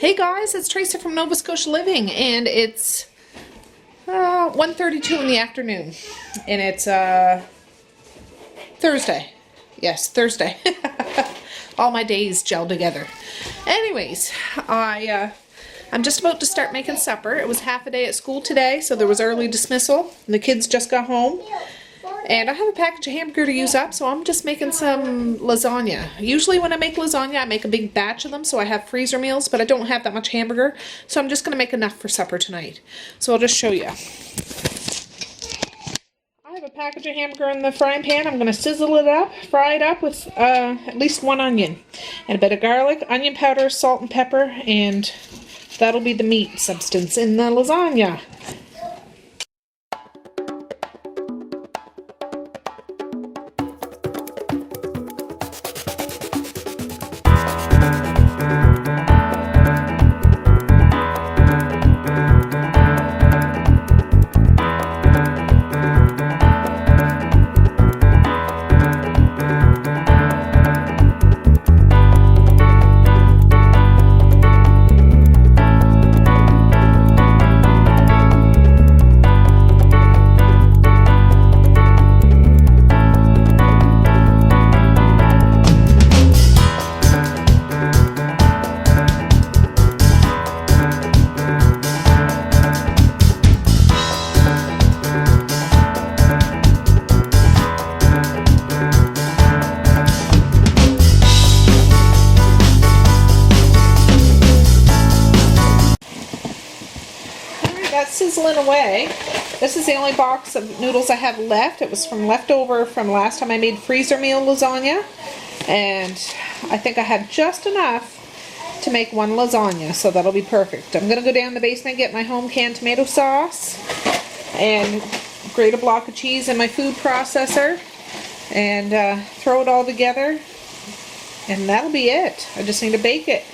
Hey guys, it's Tracey from Nova Scotia Living, and it's 1:32 in the afternoon, and it's Thursday. Yes, Thursday. All my days gel together. Anyways, I'm just about to start making supper. It was half a day at school today, so there was early dismissal. And the kids just got home. And I have a package of hamburger to use up, so I'm just making some lasagna. Usually when I make lasagna, I make a big batch of them, so I have freezer meals, but I don't have that much hamburger, so I'm just going to make enough for supper tonight. So I'll just show you. I have a package of hamburger in the frying pan. I'm going to sizzle it up, fry it up with at least one onion, and a bit of garlic, onion powder, salt and pepper, and that'll be the meat substance in the lasagna. That's sizzling away. This is the only box of noodles I have left. It was from leftover from last time I made freezer meal lasagna, and I think I have just enough to make one lasagna, so that'll be perfect. I'm gonna go down in the basement, get my home canned tomato sauce and grate a block of cheese in my food processor and throw it all together, and that'll be it. I just need to bake it.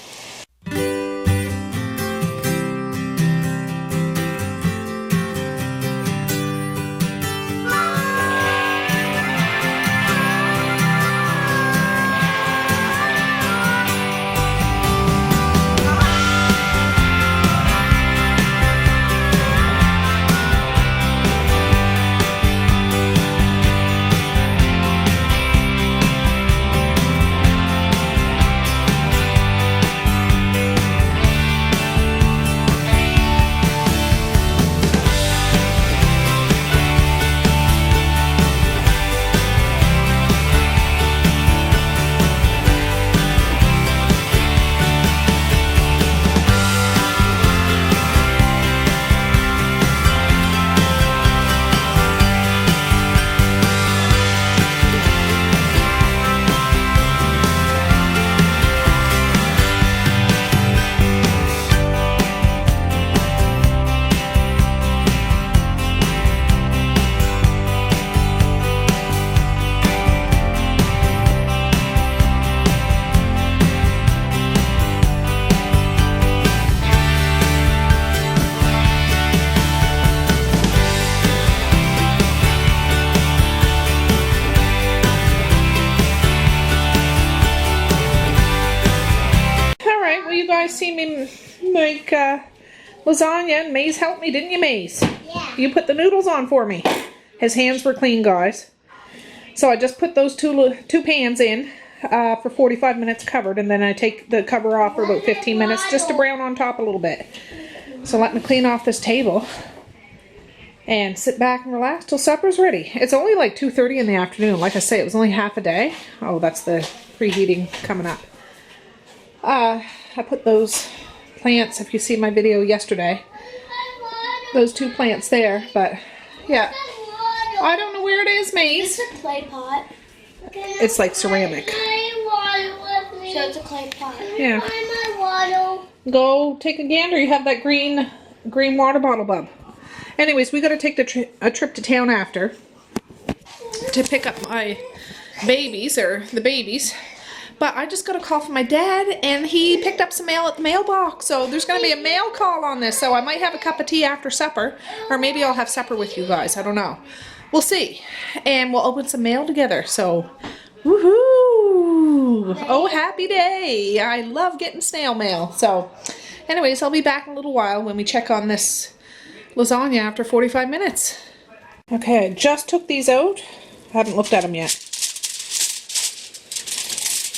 You guys see me make lasagna, and Maze helped me, didn't you, Maze? Yeah. You put the noodles on for me. His hands were clean, guys. So I just put those two pans in for 45 minutes covered, and then I take the cover off for about 15 minutes just to brown on top a little bit. So let me clean off this table and sit back and relax till supper's ready. It's only like 2:30 in the afternoon. Like I say, it was only half a day. Oh, that's the preheating coming up. I put those plants, if you see my video yesterday, those two plants there, but yeah, I don't know where it is, Maze. It's a clay pot. It's like ceramic. So it's a clay pot. Yeah. Go take a gander. You have that green water bottle, bub. Anyways, we got to take a trip to town after to pick up my babies, or the babies. But I just got a call from my dad, and he picked up some mail at the mailbox. So there's going to be a mail call on this. So I might have a cup of tea after supper, or maybe I'll have supper with you guys. I don't know. We'll see. And we'll open some mail together. So, woohoo! Oh, happy day. I love getting snail mail. So, Anyways, I'll be back in a little while when we check on this lasagna after 45 minutes. Okay, I just took these out. I haven't looked at them yet.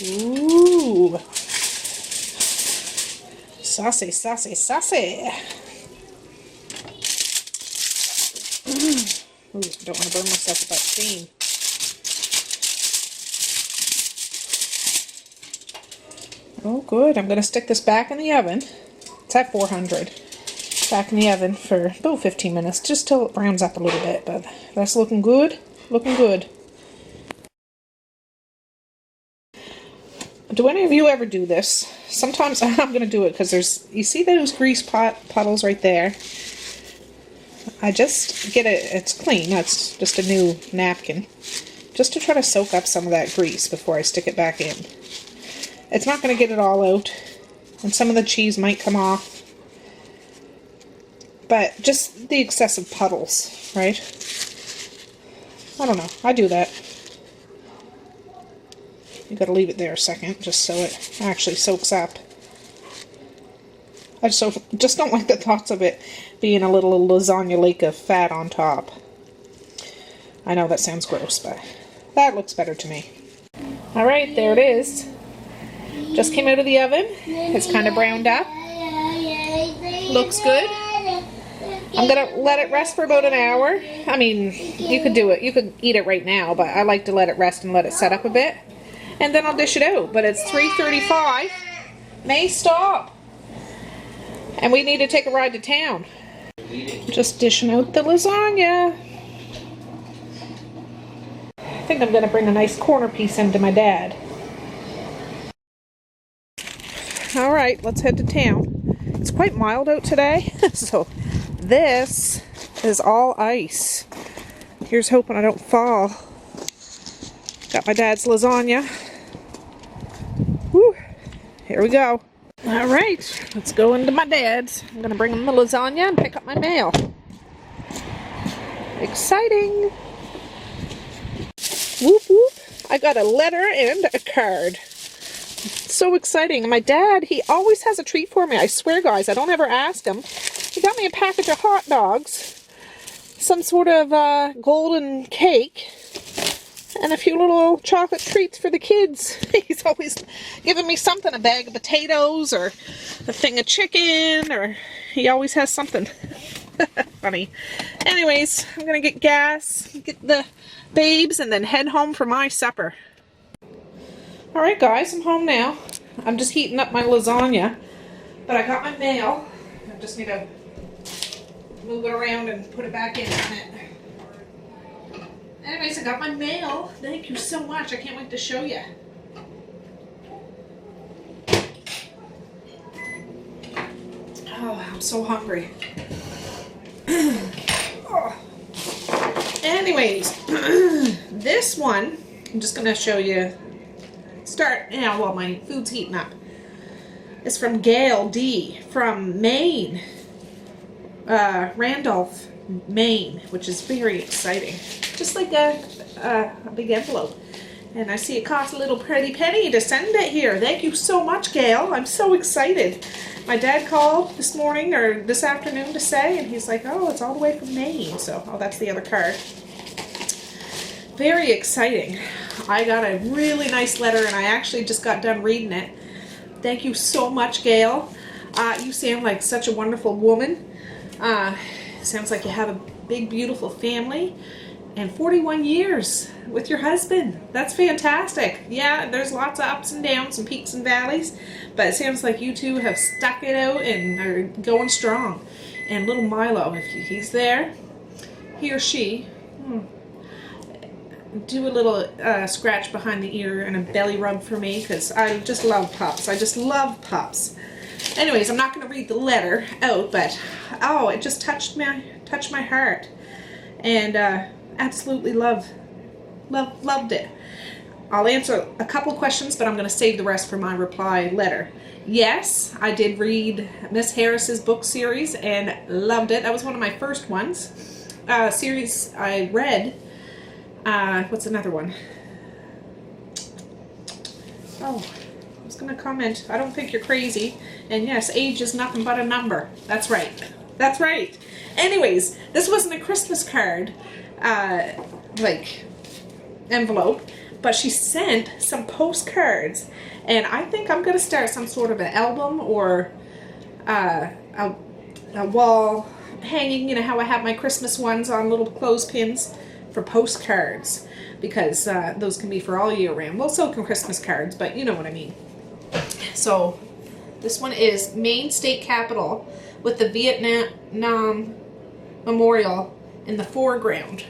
Ooh. Saucy, saucy, saucy. Ooh, don't want to burn myself with that steam. Oh, good. I'm going to stick this back in the oven. It's at 400. Back in the oven for about 15 minutes, just till it browns up a little bit. But that's looking good. Looking good. Do any of you ever do this? Sometimes I'm going to do it because you see those grease puddles right there? I just get it, it's clean, it's just a new napkin, just to try to soak up some of that grease before I stick it back in. It's not going to get it all out, and some of the cheese might come off, but just the excessive puddles, right? I don't know, I do that. You gotta leave it there a second, just so it actually soaks up. I just don't like the thoughts of it being a little lasagna lake of fat on top. I know that sounds gross, but that looks better to me. Alright, there it is. Just came out of the oven. It's kind of browned up. Looks good. I'm going to let it rest for about an hour. I mean, you could do it. You could eat it right now, but I like to let it rest and let it set up a bit. And then I'll dish it out. But it's 3:35. May, stop. And we need to take a ride to town. Just dishing out the lasagna. I think I'm going to bring a nice corner piece into my dad. Alright, let's head to town. It's quite mild out today, so this is all ice. Here's hoping I don't fall. Got my dad's lasagna. Woo! Here we go. Alright, let's go into my dad's. I'm going to bring him the lasagna and pick up my mail. Exciting! Whoop whoop! I got a letter and a card. So exciting. My dad, he always has a treat for me. I swear, guys, I don't ever ask him. He got me a package of hot dogs, some sort of golden cake, and a few little chocolate treats for the kids. He's always giving me something, a bag of potatoes or a thing of chicken, or he always has something. Funny. Anyways, I'm going to get gas, get the babes, and then head home for my supper. Alright guys, I'm home now. I'm just heating up my lasagna, but I got my mail. I just need to move it around and put it back in on it. Anyways, I got my mail. Thank you so much. I can't wait to show you. Oh, I'm so hungry. Oh. Anyways, this one, I'm just going to show you. Start now while my food's heating up. It's from Gail D. from Maine. Randolph, Maine, which is very exciting. Just like a big envelope. And I see it costs a little pretty penny to send it here. Thank you so much, Gail. I'm so excited. My dad called this morning or this afternoon to say, and he's like, oh, it's all the way from Maine. So, oh, that's the other card. Very exciting. I got a really nice letter and I actually just got done reading it. Thank you so much, Gail. You sound like such a wonderful woman. Sounds like you have a big, beautiful family. And 41 years with your husband. That's fantastic. Yeah, there's lots of ups and downs and peaks and valleys. But it sounds like you two have stuck it out and are going strong. And little Milo, if he's there, he or she, do a little scratch behind the ear and a belly rub for me, because I just love pups. I just love pups. Anyways, I'm not going to read the letter out, but oh, it just touched my heart, and absolutely loved it. I'll answer a couple questions, but I'm going to save the rest for my reply letter. Yes, I did read Miss Harris's book series and loved it. That was one of my first ones. Series I read. What's another one? Oh, I was just going to comment, I don't think you're crazy. And yes, age is nothing but a number. That's right. That's right. Anyways, this wasn't a Christmas card, like, envelope, but she sent some postcards. And I think I'm going to start some sort of an album or a wall hanging, you know how I have my Christmas ones on little clothespins, for postcards. Because those can be for all year round. Well, so can Christmas cards, but you know what I mean. So, this one is Maine State Capitol with the Vietnam Memorial in the foreground.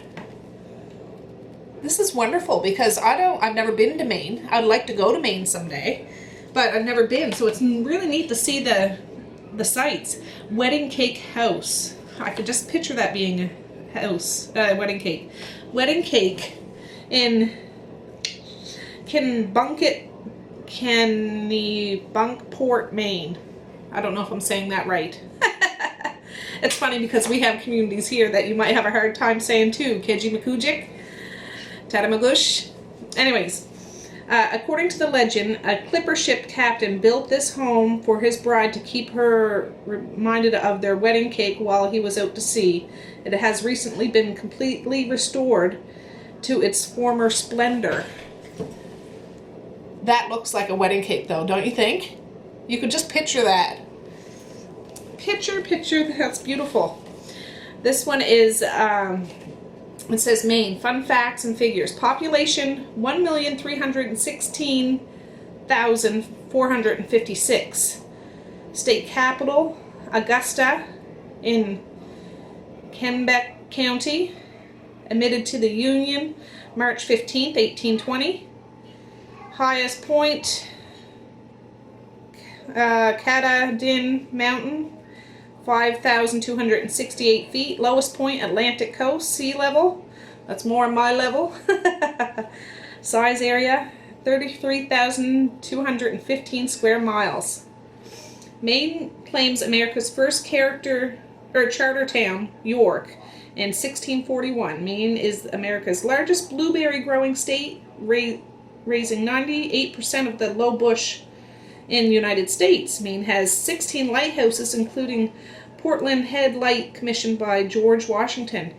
This is wonderful because I've never been to Maine. I'd like to go to Maine someday, but I've never been, so it's really neat to see the sights. Wedding Cake House. I could just picture that being a house, wedding cake. Wedding Cake in Kennebunkport, Maine. I don't know if I'm saying that right. It's funny because we have communities here that you might have a hard time saying too. Kejimakujik, Tatamagush. Anyways, according to the legend, a clipper ship captain built this home for his bride to keep her reminded of their wedding cake while he was out to sea. It has recently been completely restored to its former splendor. That looks like a wedding cake though, don't you think? You could just picture that. Picture, that's beautiful. This one is, it says Maine, fun facts and figures. Population, 1,316,456. State capital, Augusta in Kennebec County. Admitted to the Union March 15th, 1820. Highest point, Katahdin Mountain, 5,268 feet. Lowest point, Atlantic Coast, sea level. That's more my level. Size area, 33,215 square miles. Maine claims America's first charter town, York, in 1641. Maine is America's largest blueberry growing state, raising 98% of the low bush in the United States. Maine has 16 lighthouses, including Portland Head Light, commissioned by George Washington.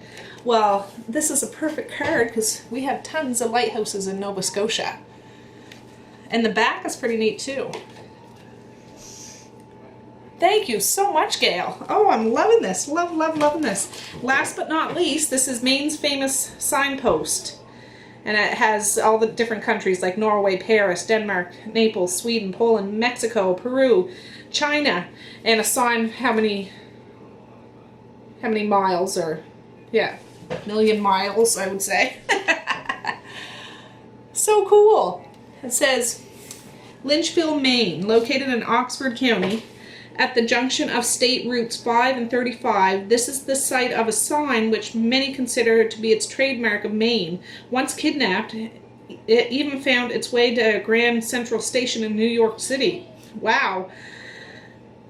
Well, this is a perfect card because we have tons of lighthouses in Nova Scotia. And the back is pretty neat too. Thank you so much, Gail. Oh, I'm loving this. Loving this. Last but not least, this is Maine's famous signpost. And it has all the different countries like Norway, Paris, Denmark, Naples, Sweden, Poland, Mexico, Peru, China, and a sign how many miles, or million miles, I would say. So cool. It says Lynchville, Maine, located in Oxford County, at the junction of State Routes 5 and 35. This is the site of a sign which many consider to be its trademark of Maine. Once kidnapped, it even found its way to Grand Central Station in New York City. Wow.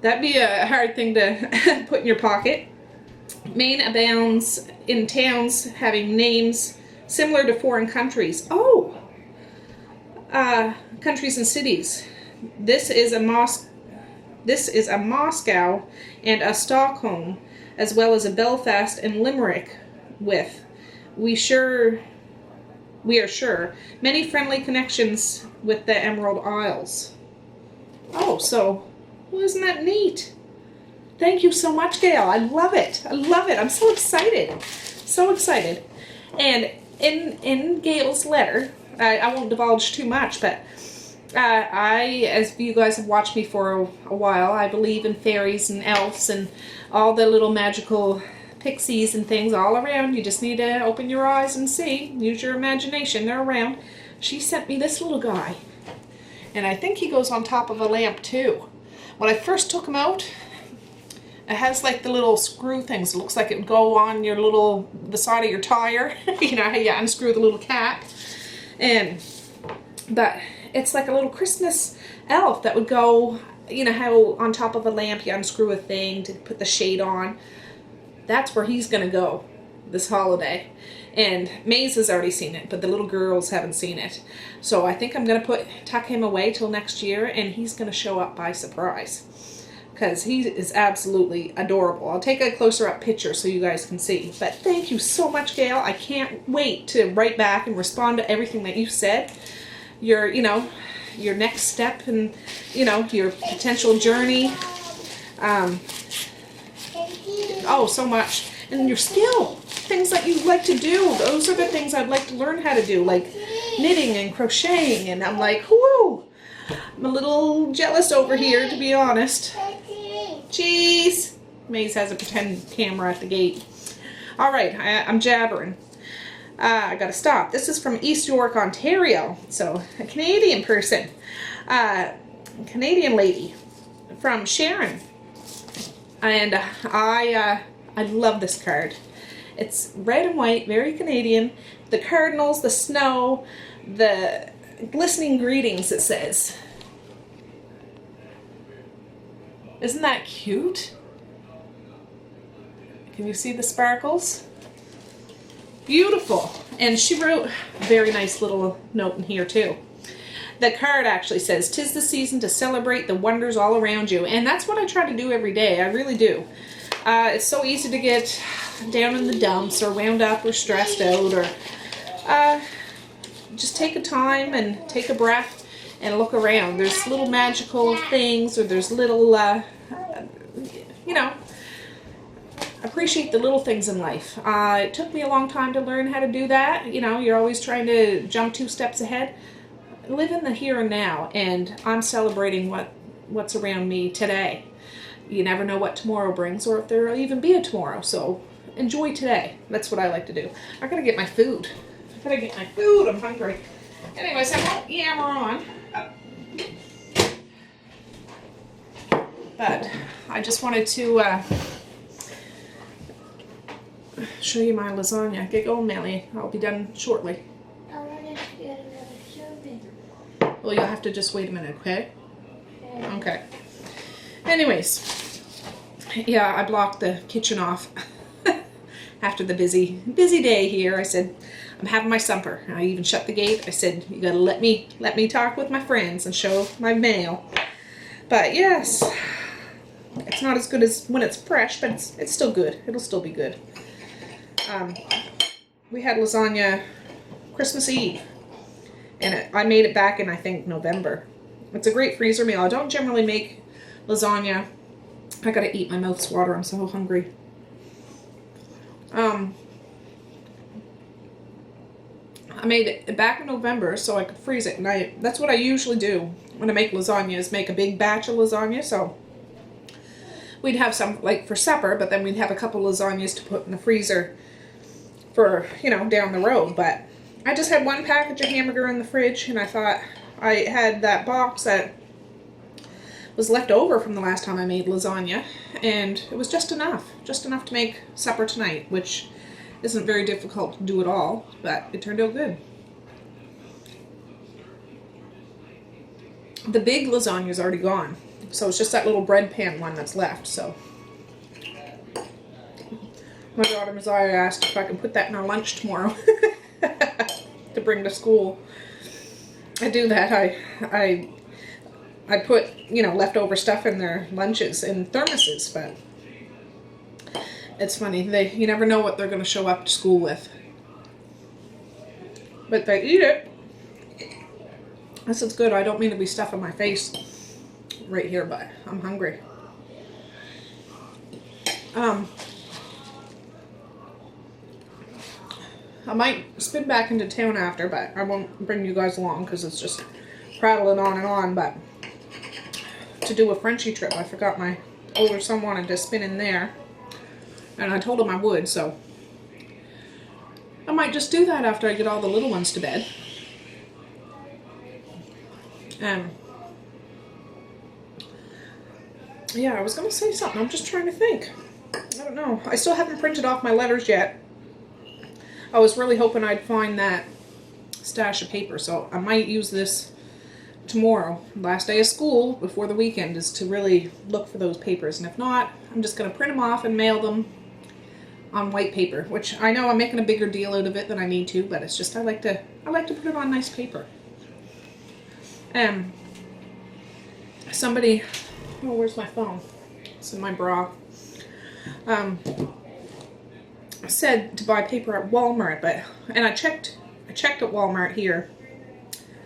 That'd be a hard thing to put in your pocket. Maine abounds in towns having names similar to foreign countries. Oh! Countries and cities. This is a Moscow and a Stockholm, as well as a Belfast and Limerick with, we are sure, many friendly connections with the Emerald Isles. Oh, so, well, isn't that neat? Thank you so much, Gail. I love it. I'm so excited. So excited. And in Gail's letter, I won't divulge too much, but as you guys have watched me for a while, I believe in fairies and elves and all the little magical pixies and things all around. You just need to open your eyes and see. Use your imagination. They're around. She sent me this little guy. And I think he goes on top of a lamp too. When I first took him out, it has like the little screw things. It looks like it would go on the side of your tire. You know how you unscrew the little cap. But it's like a little Christmas elf that would go, you know how on top of a lamp you unscrew a thing to put the shade on. That's where he's going to go this holiday. And Maze has already seen it, but the little girls haven't seen it. So I think I'm going to tuck him away till next year, and he's going to show up by surprise. Because he is absolutely adorable. I'll take a closer up picture so you guys can see. But thank you so much, Gail. I can't wait to write back and respond to everything that you said. Your next step and, your potential journey. Oh, so much. And your skill. Things that you like to do. Those are the things I'd like to learn how to do. Like knitting and crocheting. And I'm like, whoo! I'm a little jealous over here, to be honest. Cheese! Maze has a pretend camera at the gate. Alright, I'm jabbering. I gotta stop. This is from East York, Ontario. So, a Canadian person. Canadian lady. From Sharon. And I love this card. It's red and white, very Canadian. The cardinals, the snow, the glistening greetings, it says. Isn't that cute? Can you see the sparkles? Beautiful. And she wrote a very nice little note in here too. The card actually says, "'Tis the season to celebrate the wonders all around you." And that's what I try to do every day. I really do. It's so easy to get down in the dumps or wound up or stressed out, or just take a time and take a breath and look around. There's little magical things, or there's little, appreciate the little things in life. It took me a long time to learn how to do that. You're always trying to jump 2 steps ahead. Live in the here and now, and I'm celebrating what's around me today. You never know what tomorrow brings, or if there'll even be a tomorrow, so enjoy today. That's what I like to do. I gotta get my food. I'm hungry. Anyways, I won't yammer on. But I just wanted to show you my lasagna. Get going, Melly. I'll be done shortly. I wanted to get another serving. Well, you'll have to just wait a minute, okay? Okay. Anyways, yeah, I blocked the kitchen off after the busy day here. I said, I'm having my supper. I even shut the gate. I said, you gotta let me talk with my friends and show my mail. But yes, it's not as good as when it's fresh, but it's still good. It'll still be good. We had lasagna Christmas Eve, and I made it back in, I think, November. It's a great freezer meal. I don't generally make lasagna. I gotta eat, my mouth's water. I'm so hungry. I made it back in November so I could freeze it, and that's what I usually do when I make lasagna, is make a big batch of lasagna. So we'd have some like for supper, but then we'd have a couple lasagnas to put in the freezer for, down the road. But I just had 1 package of hamburger in the fridge, and I thought I had that box that was left over from the last time I made lasagna, and it was just enough to make supper tonight, which isn't very difficult to do at all, but it turned out good. The big lasagna is already gone, so it's just that little bread pan one that's left. So my daughter Messiah asked if I could put that in our lunch tomorrow to bring to school. I do that. I put, leftover stuff in their lunches in thermoses, but it's funny. You never know what they're going to show up to school with. But they eat it. This is good. I don't mean to be stuffing my face right here, but I'm hungry. I might spin back into town after, but I won't bring you guys along because it's just prattling on and on. But to do a Frenchie trip, I forgot my older son wanted to spin in there, and I told him I would, so I might just do that after I get all the little ones to bed. Yeah, I was going to say something. I'm just trying to think. I don't know. I still haven't printed off my letters yet. I was really hoping I'd find that stash of paper, so I might use this tomorrow. Last day of school before the weekend is to really look for those papers, and if not, I'm just going to print them off and mail them on white paper, which I know I'm making a bigger deal out of it than I need to, but it's just I like to put it on nice paper. Somebody, oh, where's my phone? It's in my bra. Said to buy paper at Walmart, and I checked at Walmart here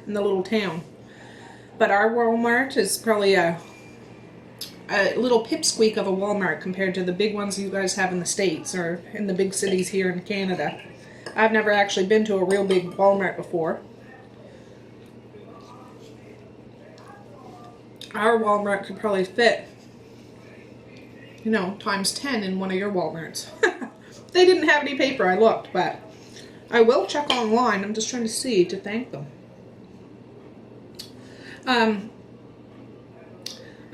in the little town, but our Walmart is probably a little pipsqueak of a Walmart compared to the big ones you guys have in the States or in the big cities here in Canada. I've never actually been to a real big Walmart before. Our Walmart could probably fit, you know, times 10 in one of your Walmarts. They didn't have any paper, I looked, but I will check online. I'm just trying to see to thank them.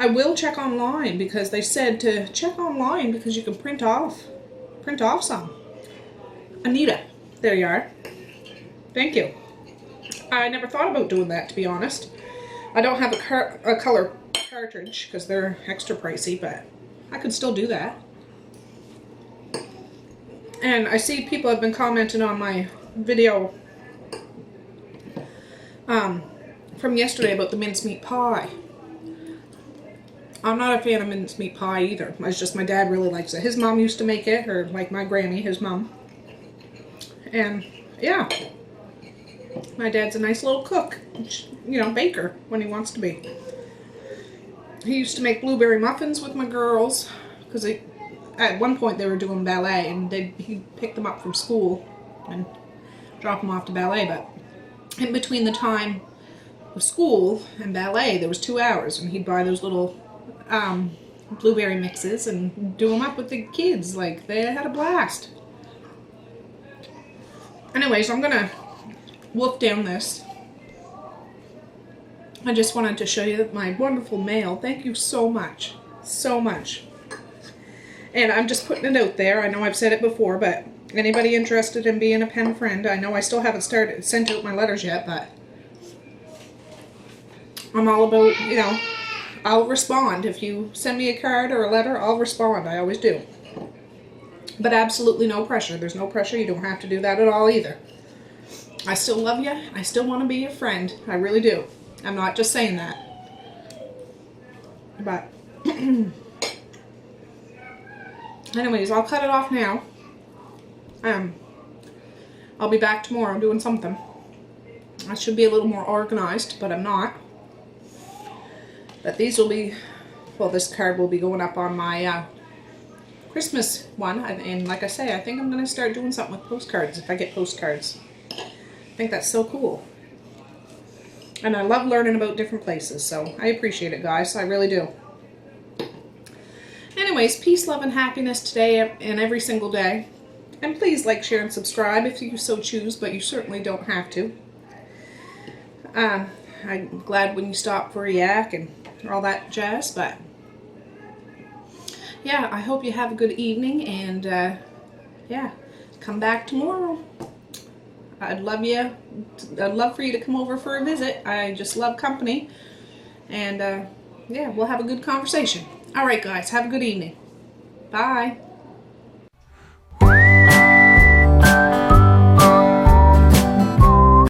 I will check online because they said to check online because you can print off some. Anita, there you are. Thank you. I never thought about doing that, to be honest. I don't have a color cartridge because they're extra pricey, but I could still do that. And I see people have been commenting on my video from yesterday about the mincemeat pie. I'm not a fan of mincemeat pie either. It's just my dad really likes it. His mom used to make it, or like my granny, his mom. And yeah, my dad's a nice little cook, you know, baker when he wants to be. He used to make blueberry muffins with my girls because at one point they were doing ballet, and he'd pick them up from school and drop them off to ballet. But in between the time of school and ballet, there was 2 hours, and he'd buy those little blueberry mixes and do them up with the kids. Like, they had a blast. Anyways, I'm gonna wolf down this. I just wanted to show you my wonderful mail. Thank you so much. So much. And I'm just putting it out there. I know I've said it before, but anybody interested in being a pen friend, I know I still haven't sent out my letters yet, but I'm all about, you know, I'll respond. If you send me a card or a letter, I'll respond. I always do. But absolutely no pressure. There's no pressure. You don't have to do that at all either. I still love you. I still want to be your friend. I really do. I'm not just saying that. But anyways, I'll cut it off now. I'll be back tomorrow doing something. I should be a little more organized, but I'm not. But these will be, well, this card will be going up on my Christmas one. And like I say, I think I'm going to start doing something with postcards if I get postcards. I think that's so cool. And I love learning about different places, so I appreciate it, guys. I really do. Anyways, peace, love, and happiness today and every single day. And please like, share, and subscribe if you so choose, but you certainly don't have to. I'm glad when you stop for a yak and all that jazz, but yeah, I hope you have a good evening, and yeah, come back tomorrow. I'd love for you to come over for a visit. I just love company, and yeah, we'll have a good conversation. All right, guys, have a good evening. Bye.